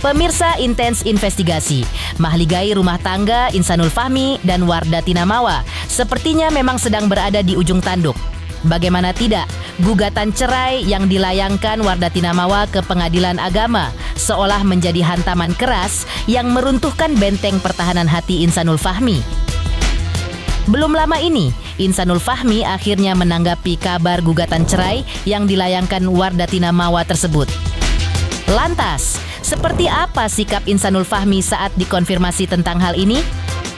Pemirsa Intens Investigasi, mahligai rumah tangga Insanul Fahmi dan Wardatina Mawa sepertinya memang sedang berada di ujung tanduk. Bagaimana tidak, gugatan cerai yang dilayangkan Wardatina Mawa ke Pengadilan Agama seolah menjadi hantaman keras yang meruntuhkan benteng pertahanan hati Insanul Fahmi. Belum lama ini, Insanul Fahmi akhirnya menanggapi kabar gugatan cerai yang dilayangkan Wardatina Mawa tersebut. Lantas, seperti apa sikap Insanul Fahmi saat dikonfirmasi tentang hal ini?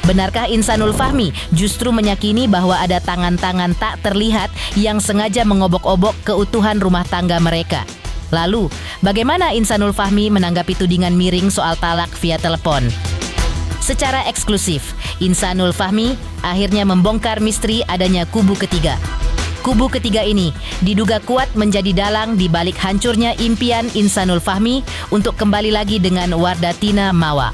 Benarkah Insanul Fahmi justru meyakini bahwa ada tangan-tangan tak terlihat yang sengaja mengobok-obok keutuhan rumah tangga mereka? Lalu, bagaimana Insanul Fahmi menanggapi tudingan miring soal talak via telepon? Secara eksklusif, Insanul Fahmi akhirnya membongkar misteri adanya kubu ketiga. Kubu ketiga ini diduga kuat menjadi dalang di balik hancurnya impian Insanul Fahmi untuk kembali lagi dengan Wardatina Mawa.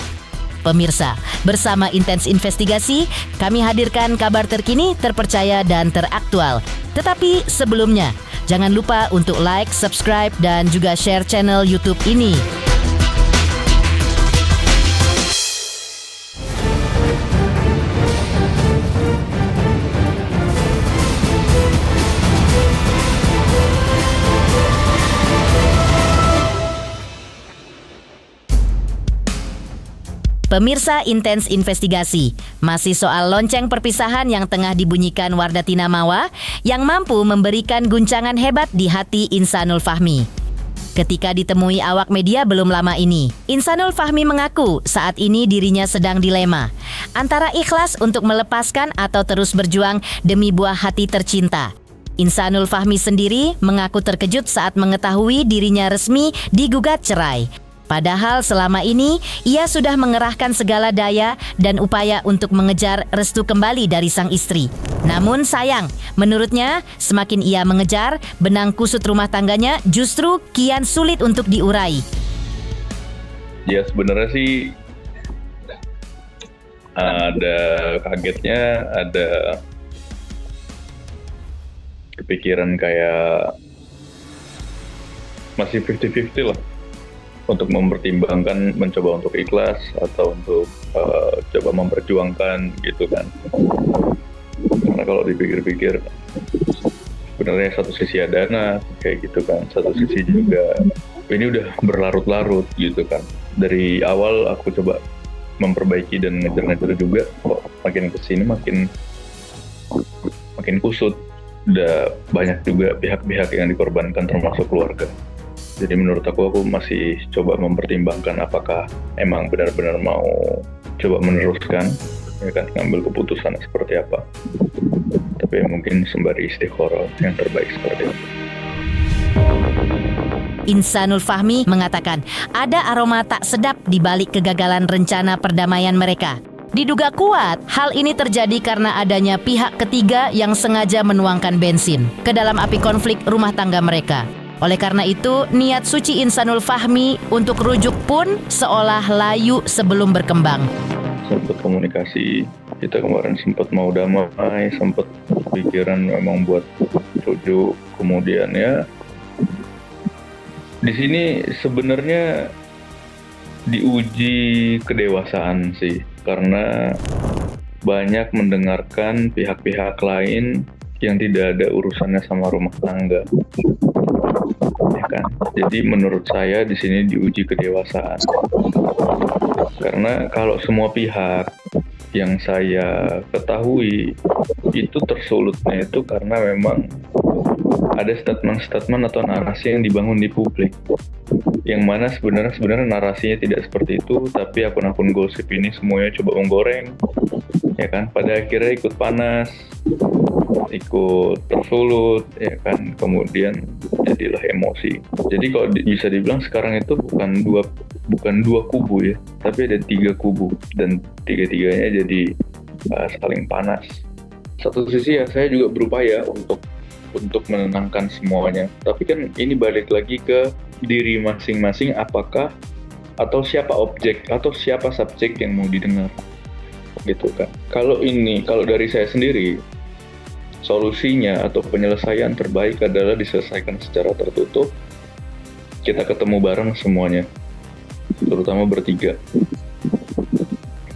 Pemirsa, bersama Intens Investigasi, kami hadirkan kabar terkini, terpercaya, dan teraktual. Tetapi sebelumnya, jangan lupa untuk like, subscribe, dan juga share channel YouTube ini. Pemirsa Intens Investigasi, masih soal lonceng perpisahan yang tengah dibunyikan Wardatina Mawa yang mampu memberikan guncangan hebat di hati Insanul Fahmi. Ketika ditemui awak media belum lama ini, Insanul Fahmi mengaku saat ini dirinya sedang dilema antara ikhlas untuk melepaskan atau terus berjuang demi buah hati tercinta. Insanul Fahmi sendiri mengaku terkejut saat mengetahui dirinya resmi digugat cerai. Padahal selama ini ia sudah mengerahkan segala daya dan upaya untuk mengejar restu kembali dari sang istri. Namun sayang, menurutnya semakin ia mengejar, benang kusut rumah tangganya justru kian sulit untuk diurai. Ya sebenarnya sih ada kagetnya, ada kepikiran kayak masih 50-50 lah. Untuk mempertimbangkan mencoba untuk ikhlas atau untuk coba memperjuangkan gitu kan. Karena kalau dipikir-pikir sebenarnya satu sisi ada dana kayak gitu kan, satu sisi juga ini udah berlarut-larut gitu kan. Dari awal aku coba memperbaiki dan ngejar-ngejar juga, kok makin kesini makin kusut. Udah banyak juga pihak-pihak yang dikorbankan termasuk keluarga. Jadi menurut aku masih coba mempertimbangkan apakah emang benar-benar mau coba meneruskan, ya kan, ngambil keputusan seperti apa. Tapi mungkin sembari istikharah yang terbaik seperti itu. Insanul Fahmi mengatakan ada aroma tak sedap di balik kegagalan rencana perdamaian mereka. Diduga kuat, hal ini terjadi karena adanya pihak ketiga yang sengaja menuangkan bensin ke dalam api konflik rumah tangga mereka. Oleh karena itu, niat suci Insanul Fahmi untuk rujuk pun seolah layu sebelum berkembang. Sempat komunikasi, kita kemarin sempat mau damai, sempat pikiran memang buat rujuk. Kemudian ya, di sini sebenarnya diuji kedewasaan sih, karena banyak mendengarkan pihak-pihak lain yang tidak ada urusannya sama rumah tangga. Ya kan? Jadi menurut saya di sini diuji kedewasaan. Karena kalau semua pihak yang saya ketahui itu tersulutnya itu karena memang ada statement-statement atau narasi yang dibangun di publik. Yang mana sebenarnya narasinya tidak seperti itu, tapi akun-akun gosip ini semuanya coba menggoreng. Ya kan? Pada akhirnya ikut panas, ikut tersulut, ya kan, kemudian jadilah emosi. Jadi kalau bisa dibilang sekarang itu bukan dua kubu ya, tapi ada 3 kubu dan tiga-tiganya jadi saling panas. Satu sisi ya saya juga berupaya untuk menenangkan semuanya, tapi kan ini balik lagi ke diri masing-masing, apakah atau siapa objek atau siapa subjek yang mau didengar gitu kan. Kalau dari saya sendiri, solusinya atau penyelesaian terbaik adalah diselesaikan secara tertutup. Kita ketemu bareng semuanya. terutama bertiga.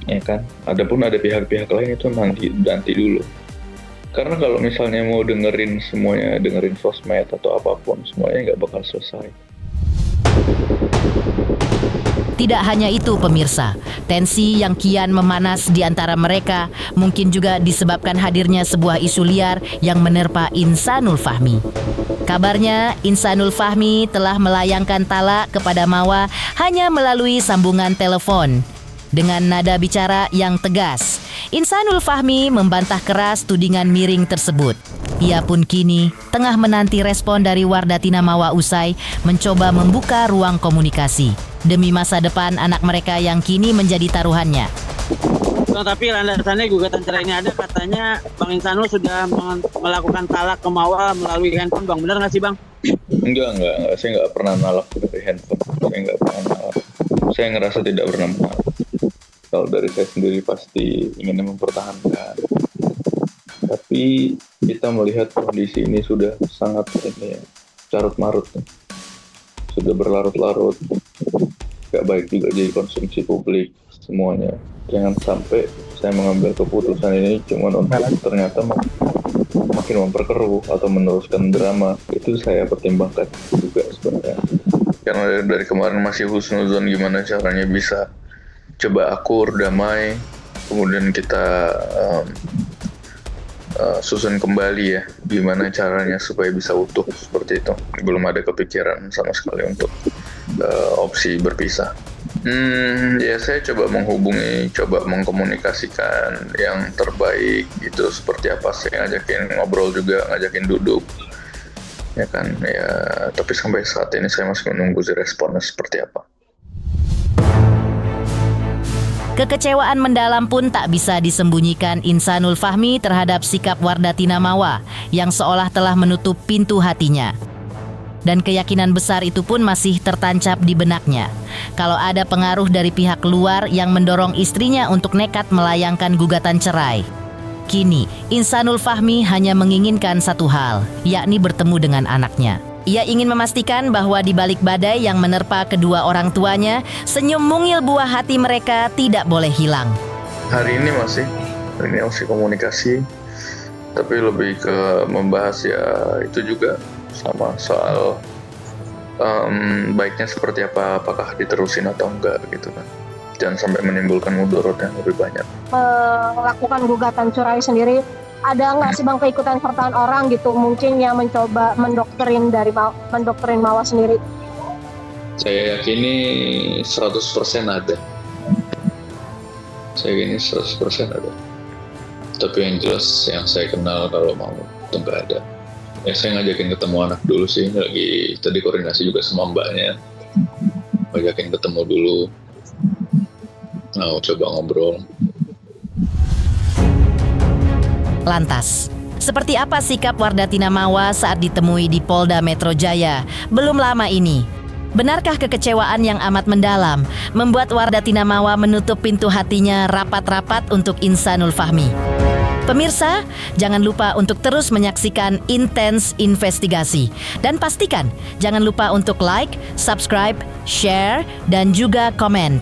Ya kan, adapun ada pihak-pihak lain itu nanti dulu. Karena kalau misalnya mau dengerin semuanya, dengerin sosmed atau apapun, semuanya nggak bakal selesai. Tidak hanya itu pemirsa, tensi yang kian memanas di antara mereka mungkin juga disebabkan hadirnya sebuah isu liar yang menerpa Insanul Fahmi. Kabarnya Insanul Fahmi telah melayangkan talak kepada Mawa hanya melalui sambungan telepon. Dengan nada bicara yang tegas, Insanul Fahmi membantah keras tudingan miring tersebut. Ia pun kini tengah menanti respon dari Wardatina Mawa usai mencoba membuka ruang komunikasi demi masa depan anak mereka yang kini menjadi taruhannya. Bang, tapi landasannya gugatan cerai ini ada katanya Bang Insanul sudah melakukan talak ke Mawa melalui handphone, Bang. Benar nggak sih, Bang? Enggak. Saya nggak pernah nalak dari handphone. Saya nggak pernah nalak. Saya ngerasa tidak pernah menalak. Kalau dari saya sendiri pasti ingin mempertahankan. Tapi kita melihat kondisi ini sudah sangat carut marut. Sudah berlarut-larut. Gak baik juga jadi konsumsi publik semuanya. Jangan sampai saya mengambil keputusan ini cuma untuk ternyata makin memperkeruh atau meneruskan drama. Itu saya pertimbangkan juga sebenarnya. Karena dari kemarin masih husnuzon gimana caranya bisa coba akur, damai, kemudian kita susun kembali ya, gimana caranya supaya bisa utuh seperti itu. Belum ada kepikiran sama sekali untuk opsi berpisah. Ya saya coba menghubungi, coba mengkomunikasikan yang terbaik itu seperti apa. Saya ngajakin ngobrol juga, ngajakin duduk, ya kan. Ya, tapi sampai saat ini saya masih menunggu responnya seperti apa. Kekecewaan mendalam pun tak bisa disembunyikan Insanul Fahmi terhadap sikap Wardatina Mawa yang seolah telah menutup pintu hatinya. Dan keyakinan besar itu pun masih tertancap di benaknya. Kalau ada pengaruh dari pihak luar yang mendorong istrinya untuk nekat melayangkan gugatan cerai. Kini, Insanul Fahmi hanya menginginkan satu hal, yakni bertemu dengan anaknya. Ia ingin memastikan bahwa di balik badai yang menerpa kedua orang tuanya, senyum mungil buah hati mereka tidak boleh hilang. Hari ini masih komunikasi, tapi lebih ke membahas ya itu juga sama soal baiknya seperti apa, apakah diterusin atau enggak gitu kan. Jangan sampai menimbulkan mudarat yang lebih banyak. Melakukan gugatan cerai sendiri, ada nggak sih Bang keikutan sertaan orang gitu mungkin yang mencoba mendoktrin Mawa sendiri? Saya yakini 100% ada. Saya yakini 100% ada. Tapi yang jelas yang saya kenal kalau mau itu nggak ada. Ya saya ngajakin ketemu anak dulu sih, lagi tadi koordinasi juga sama mbaknya. Ngajakin ketemu dulu. Nah, coba ngobrol. Lantas, seperti apa sikap Wardatina Mawa saat ditemui di Polda Metro Jaya belum lama ini? Benarkah kekecewaan yang amat mendalam membuat Wardatina Mawa menutup pintu hatinya rapat-rapat untuk Insanul Fahmi? Pemirsa, jangan lupa untuk terus menyaksikan Intens Investigasi. Dan pastikan jangan lupa untuk like, subscribe, share, dan juga komen.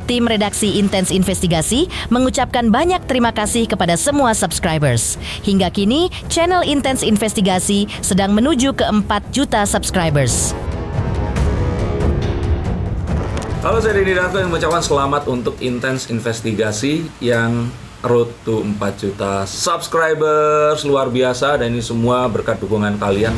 Tim redaksi Intens Investigasi mengucapkan banyak terima kasih kepada semua subscribers. Hingga kini, channel Intens Investigasi sedang menuju ke 4 juta subscribers. Halo, saya Denny Darto yang mengucapkan selamat untuk Intens Investigasi yang road to 4 juta subscribers. Luar biasa, dan ini semua berkat dukungan kalian.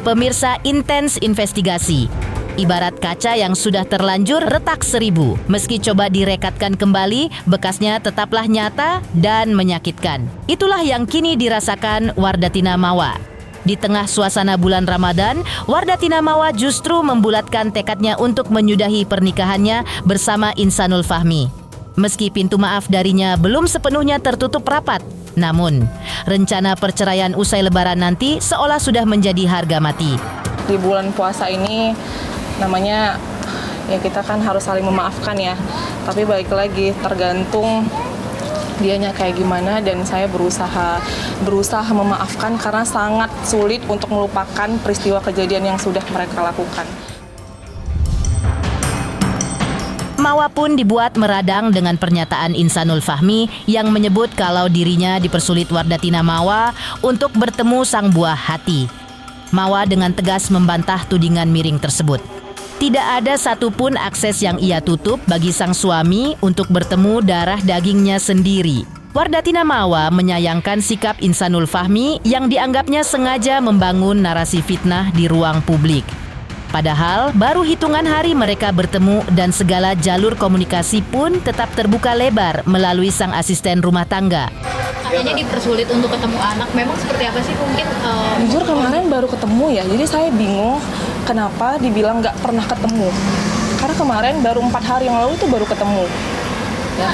Pemirsa Intens Investigasi, ibarat kaca yang sudah terlanjur retak 1000. Meski coba direkatkan kembali, bekasnya tetaplah nyata dan menyakitkan. Itulah yang kini dirasakan Wardatina Mawa. Di tengah suasana bulan Ramadan, Wardatina Mawa justru membulatkan tekadnya untuk menyudahi pernikahannya bersama Insanul Fahmi. Meski pintu maaf darinya belum sepenuhnya tertutup rapat, namun rencana perceraian usai Lebaran nanti seolah sudah menjadi harga mati. Di bulan puasa ini namanya ya kita kan harus saling memaafkan ya. Tapi balik lagi tergantung dianya kayak gimana, dan saya berusaha memaafkan karena sangat sulit untuk melupakan peristiwa kejadian yang sudah mereka lakukan. Mawa pun dibuat meradang dengan pernyataan Insanul Fahmi yang menyebut kalau dirinya dipersulit Wardatina Mawa untuk bertemu sang buah hati. Mawa dengan tegas membantah tudingan miring tersebut. Tidak ada satupun akses yang ia tutup bagi sang suami untuk bertemu darah dagingnya sendiri. Wardatina Mawa menyayangkan sikap Insanul Fahmi yang dianggapnya sengaja membangun narasi fitnah di ruang publik. Padahal baru hitungan hari mereka bertemu dan segala jalur komunikasi pun tetap terbuka lebar melalui sang asisten rumah tangga. Katanya dipersulit untuk ketemu anak, memang seperti apa sih mungkin? Jujur kemarin baru ketemu ya, jadi saya bingung kenapa dibilang nggak pernah ketemu. Karena kemarin baru 4 hari yang lalu itu baru ketemu. Ya,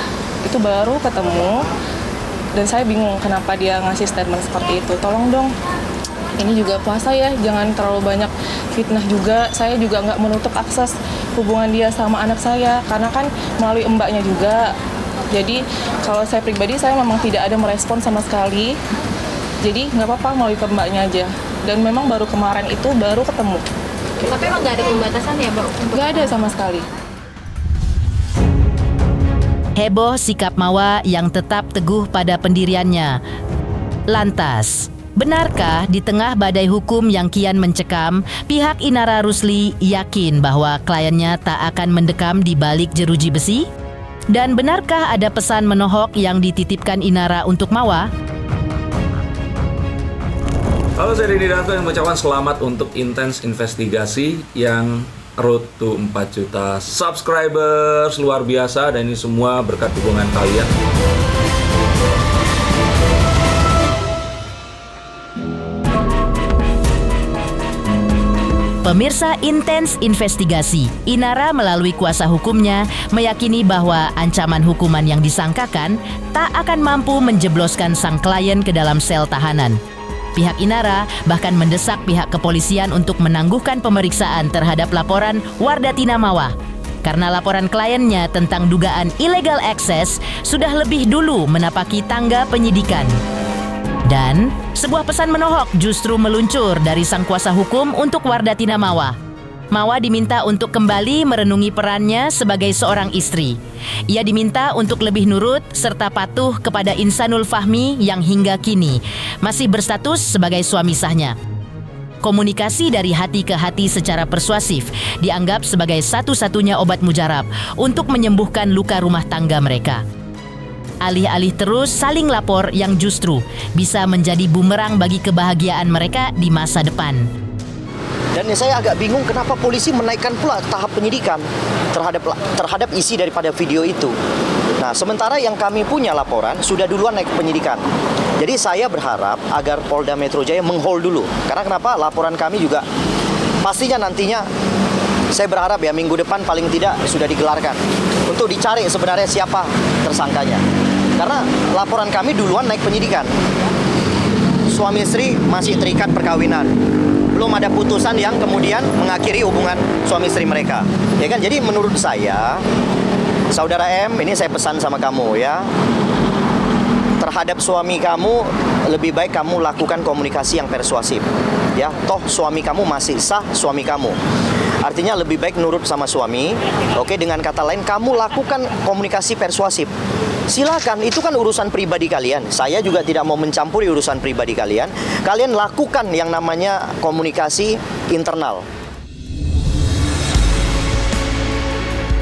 itu baru ketemu dan saya bingung kenapa dia ngasih statement seperti itu. Tolong dong, ini juga puasa ya, jangan terlalu banyak fitnah juga. Saya juga nggak menutup akses hubungan dia sama anak saya, karena kan melalui mbaknya juga. Jadi kalau saya pribadi, saya memang tidak ada merespon sama sekali. Jadi nggak apa-apa melalui ke mbaknya aja. Dan memang baru kemarin itu baru ketemu. Tapi emang nggak ada pembatasan ya, Mbak? Nggak ada sama sekali. Heboh sikap Mawa yang tetap teguh pada pendiriannya. Lantas, benarkah di tengah badai hukum yang kian mencekam, pihak Inara Rusli yakin bahwa kliennya tak akan mendekam di balik jeruji besi? Dan benarkah ada pesan menohok yang dititipkan Inara untuk Mawa? Halo, saya Denny Darto yang mengucapkan selamat untuk Intens Investigasi yang road to 4 juta subscribers, luar biasa, dan ini semua berkat dukungan kalian. Pemirsa Intens Investigasi, Inara melalui kuasa hukumnya meyakini bahwa ancaman hukuman yang disangkakan tak akan mampu menjebloskan sang klien ke dalam sel tahanan. Pihak Inara bahkan mendesak pihak kepolisian untuk menangguhkan pemeriksaan terhadap laporan Wardatina Mawa. Karena laporan kliennya tentang dugaan illegal access sudah lebih dulu menapaki tangga penyidikan. Dan sebuah pesan menohok justru meluncur dari sang kuasa hukum untuk Wardatina Mawa. Mawa diminta untuk kembali merenungi perannya sebagai seorang istri. Ia diminta untuk lebih nurut serta patuh kepada Insanul Fahmi yang hingga kini masih berstatus sebagai suami sahnya. Komunikasi dari hati ke hati secara persuasif dianggap sebagai satu-satunya obat mujarab untuk menyembuhkan luka rumah tangga mereka. Alih-alih terus saling lapor yang justru bisa menjadi bumerang bagi kebahagiaan mereka di masa depan. Dan saya agak bingung kenapa polisi menaikkan pula tahap penyidikan terhadap isi daripada video itu. Nah, sementara yang kami punya laporan sudah duluan naik penyidikan. Jadi saya berharap agar Polda Metro Jaya menghold dulu. Karena kenapa? Laporan kami juga pastinya nantinya saya berharap ya minggu depan paling tidak sudah digelarkan untuk dicari sebenarnya siapa tersangkanya. Karena laporan kami duluan naik penyidikan. Suami istri masih terikat perkawinan. Belum ada putusan yang kemudian mengakhiri hubungan suami istri mereka. Ya kan? Jadi menurut saya, Saudara M, ini saya pesan sama kamu ya. Terhadap suami kamu, lebih baik kamu lakukan komunikasi yang persuasif. Ya, toh suami kamu masih sah suami kamu. Artinya lebih baik nurut sama suami. Oke, dengan kata lain kamu lakukan komunikasi persuasif. Silakan, itu kan urusan pribadi kalian. Saya juga tidak mau mencampuri urusan pribadi kalian. Kalian lakukan yang namanya komunikasi internal.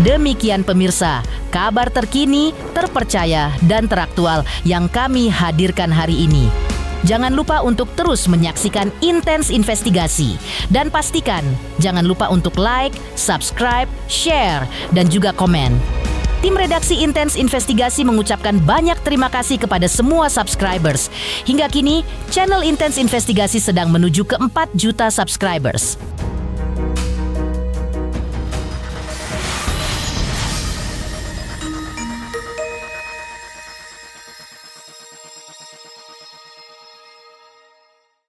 Demikian pemirsa, kabar terkini, terpercaya, dan teraktual yang kami hadirkan hari ini. Jangan lupa untuk terus menyaksikan Intens Investigasi. Dan pastikan, jangan lupa untuk like, subscribe, share, dan juga komen. Tim redaksi Intens Investigasi mengucapkan banyak terima kasih kepada semua subscribers. Hingga kini, channel Intens Investigasi sedang menuju ke 4 juta subscribers.